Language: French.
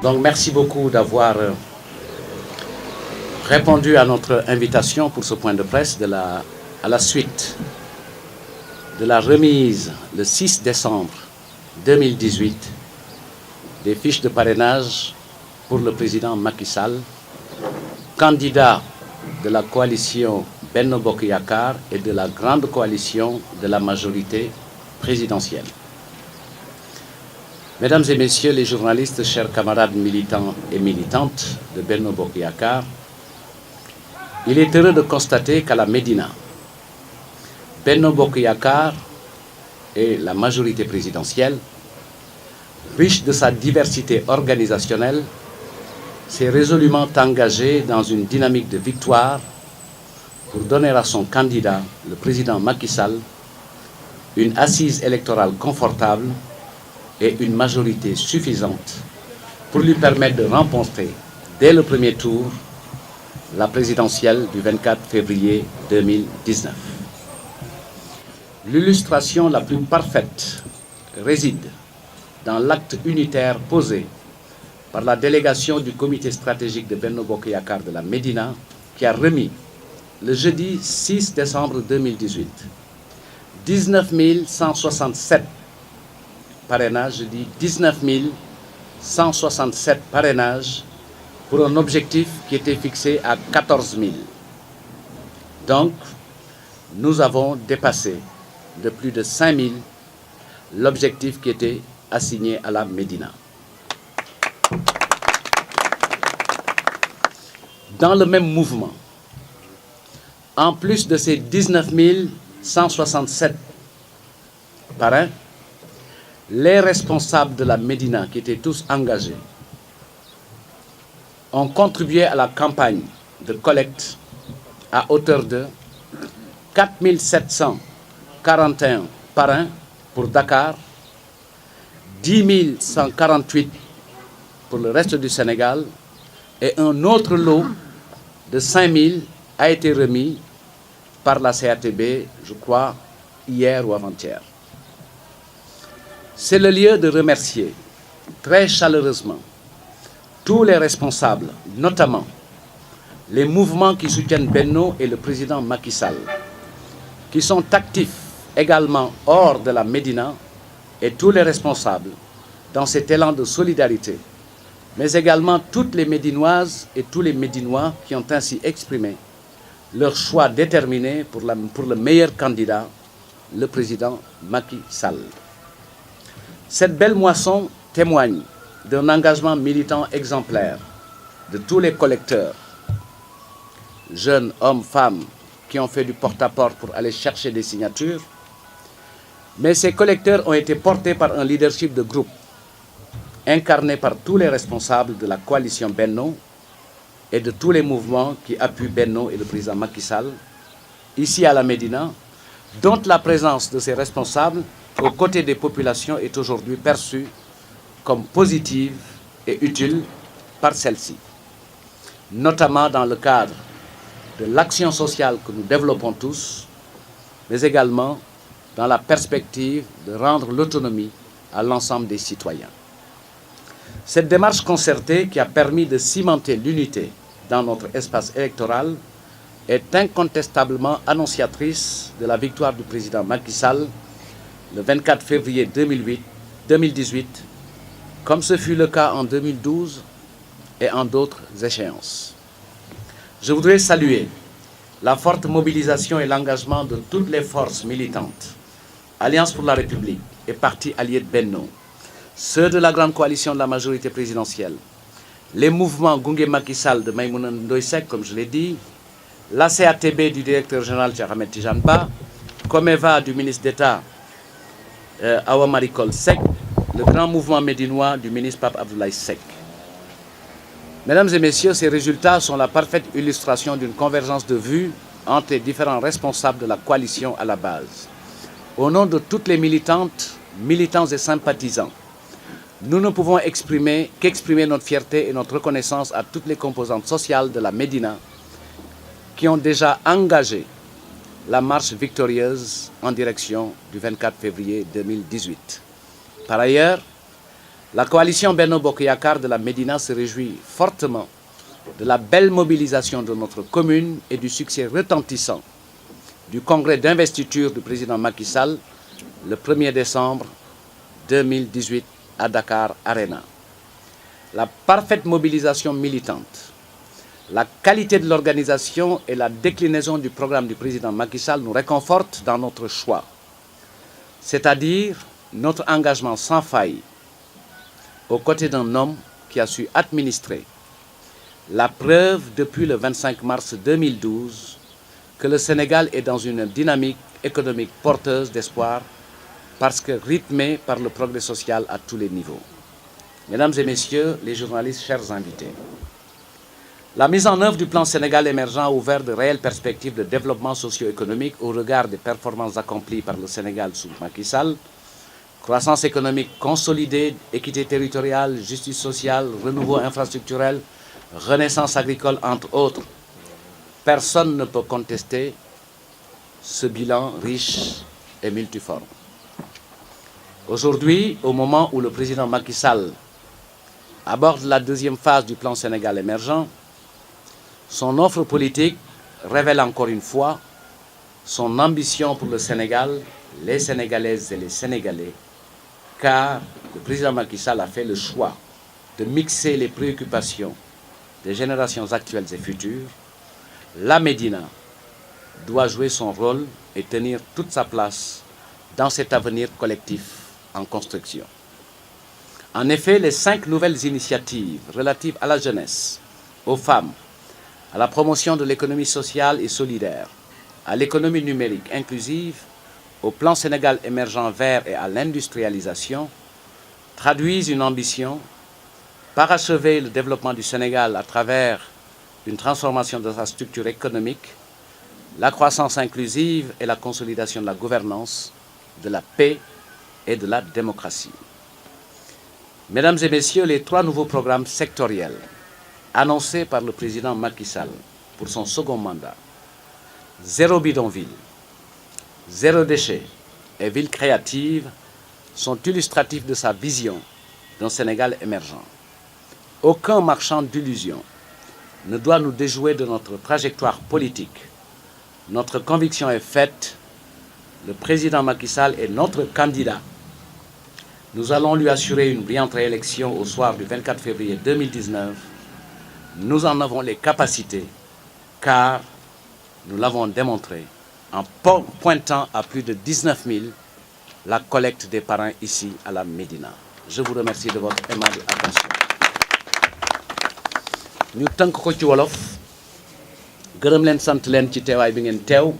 Donc merci beaucoup d'avoir répondu à notre invitation pour ce point de presse à la suite de la remise le 6 décembre 2018 des fiches de parrainage pour le président Macky Sall, candidat de la coalition Benno Bokk Yakaar et de la grande coalition de la majorité présidentielle. Mesdames et messieurs les journalistes, chers camarades militants et militantes de Benno Bokk Yakaar, il est heureux de constater qu'à la Médina, Benno Bokk Yakaar et la majorité présidentielle, riche de sa diversité organisationnelle, s'est résolument engagé dans une dynamique de victoire pour donner à son candidat, le président Macky Sall, une assise électorale confortable et une majorité suffisante pour lui permettre de remporter dès le premier tour la présidentielle du 24 février 2019. L'illustration la plus parfaite réside dans l'acte unitaire posé par la délégation du comité stratégique de Benno Bokk Yakaar de la Médina qui a remis le jeudi 6 décembre 2018 19 167 parrainages, je dis 19 167 parrainages pour un objectif qui était fixé à 14 000. Donc, nous avons dépassé de plus de 5 000 l'objectif qui était assigné à la Médina. Dans le même mouvement, en plus de ces 19 167 parrains, les responsables de la Médina, qui étaient tous engagés, ont contribué à la campagne de collecte à hauteur de 4 741 parrains pour Dakar, 10 148 pour le reste du Sénégal et un autre lot de 5 000 a été remis par la CATB, je crois, hier ou avant-hier. C'est le lieu de remercier très chaleureusement tous les responsables, notamment les mouvements qui soutiennent Benno et le président Macky Sall, qui sont actifs également hors de la Médina, et tous les responsables dans cet élan de solidarité, mais également toutes les Médinoises et tous les Médinois qui ont ainsi exprimé leur choix déterminé pour le meilleur candidat, le président Macky Sall. Cette belle moisson témoigne d'un engagement militant exemplaire de tous les collecteurs, jeunes, hommes, femmes, qui ont fait du porte-à-porte pour aller chercher des signatures. Mais ces collecteurs ont été portés par un leadership de groupe, incarné par tous les responsables de la coalition Benno et de tous les mouvements qui appuient Benno et le président Macky Sall, ici à la Médina, dont la présence de ces responsables aux côtés des populations est aujourd'hui perçue comme positive et utile par celles-ci, notamment dans le cadre de l'action sociale que nous développons tous, mais également dans la perspective de rendre l'autonomie à l'ensemble des citoyens. Cette démarche concertée qui a permis de cimenter l'unité dans notre espace électoral est incontestablement annonciatrice de la victoire du président Macky Sall le 24 février 2018, comme ce fut le cas en 2012 et en d'autres échéances. Je voudrais saluer la forte mobilisation et l'engagement de toutes les forces militantes, Alliance pour la République et partis alliés de Benno, ceux de la grande coalition de la majorité présidentielle, les mouvements Gunge Macky Sall de Maïmouna Ndoye Seck, comme je l'ai dit, la CATB du directeur général Cheikh Ahmed Tidiane Ba, Comeva du ministre d'État Awa Marie Coll Seck, le grand mouvement médinois du ministre Pape Abdoulaye Seck. Mesdames et messieurs, ces résultats sont la parfaite illustration d'une convergence de vues entre les différents responsables de la coalition à la base. Au nom de toutes les militantes, militants et sympathisants, nous ne pouvons qu'exprimer notre fierté et notre reconnaissance à toutes les composantes sociales de la Médina qui ont déjà engagé la marche victorieuse en direction du 24 février 2018. Par ailleurs, La coalition Benno Bokk Yakaar de la Médina se réjouit fortement de la belle mobilisation de notre commune et du succès retentissant du congrès d'investiture du président Macky Sall le 1er décembre 2018 à Dakar Arena. La parfaite mobilisation militante, la qualité de l'organisation et la déclinaison du programme du président Macky Sall nous réconfortent dans notre choix, c'est-à-dire notre engagement sans faille aux côtés d'un homme qui a su administrer. La preuve depuis le 25 mars 2012 que le Sénégal est dans une dynamique économique porteuse d'espoir parce que rythmée par le progrès social à tous les niveaux. Mesdames et messieurs les journalistes, chers invités, la mise en œuvre du plan Sénégal émergent a ouvert de réelles perspectives de développement socio-économique au regard des performances accomplies par le Sénégal sous Macky Sall. Croissance économique consolidée, équité territoriale, justice sociale, renouveau infrastructurel, renaissance agricole, entre autres. Personne ne peut contester ce bilan riche et multiforme. Aujourd'hui, au moment où le président Macky Sall aborde la deuxième phase du plan Sénégal émergent, son offre politique révèle encore une fois son ambition pour le Sénégal, les Sénégalaises et les Sénégalais, car le président Macky Sall a fait le choix de mixer les préoccupations des générations actuelles et futures. La Médina doit jouer son rôle et tenir toute sa place dans cet avenir collectif en construction. En effet, les 5 nouvelles initiatives relatives à la jeunesse, aux femmes, à la promotion de l'économie sociale et solidaire, à l'économie numérique inclusive, au plan Sénégal émergent vert et à l'industrialisation, traduisent une ambition, parachever le développement du Sénégal à travers une transformation de sa structure économique, la croissance inclusive et la consolidation de la gouvernance, de la paix et de la démocratie. Mesdames et messieurs, les 3 nouveaux programmes sectoriels annoncés par le président Macky Sall pour son second mandat, Zéro bidonville, Zéro déchet et Ville créative, sont illustratifs de sa vision d'un Sénégal émergent. Aucun marchand d'illusions ne doit nous déjouer de notre trajectoire politique. Notre conviction est faite, le président Macky Sall est notre candidat. Nous allons lui assurer une brillante réélection au soir du 24 février 2019. Nous en avons les capacités, car nous l'avons démontré en pointant à plus de 19 000 la collecte des parrains ici à la Médina. Je vous remercie de votre aimable attention. ñu tënk ko ci wolof gërëm leen sant leen ci teewaay bi ngeen teew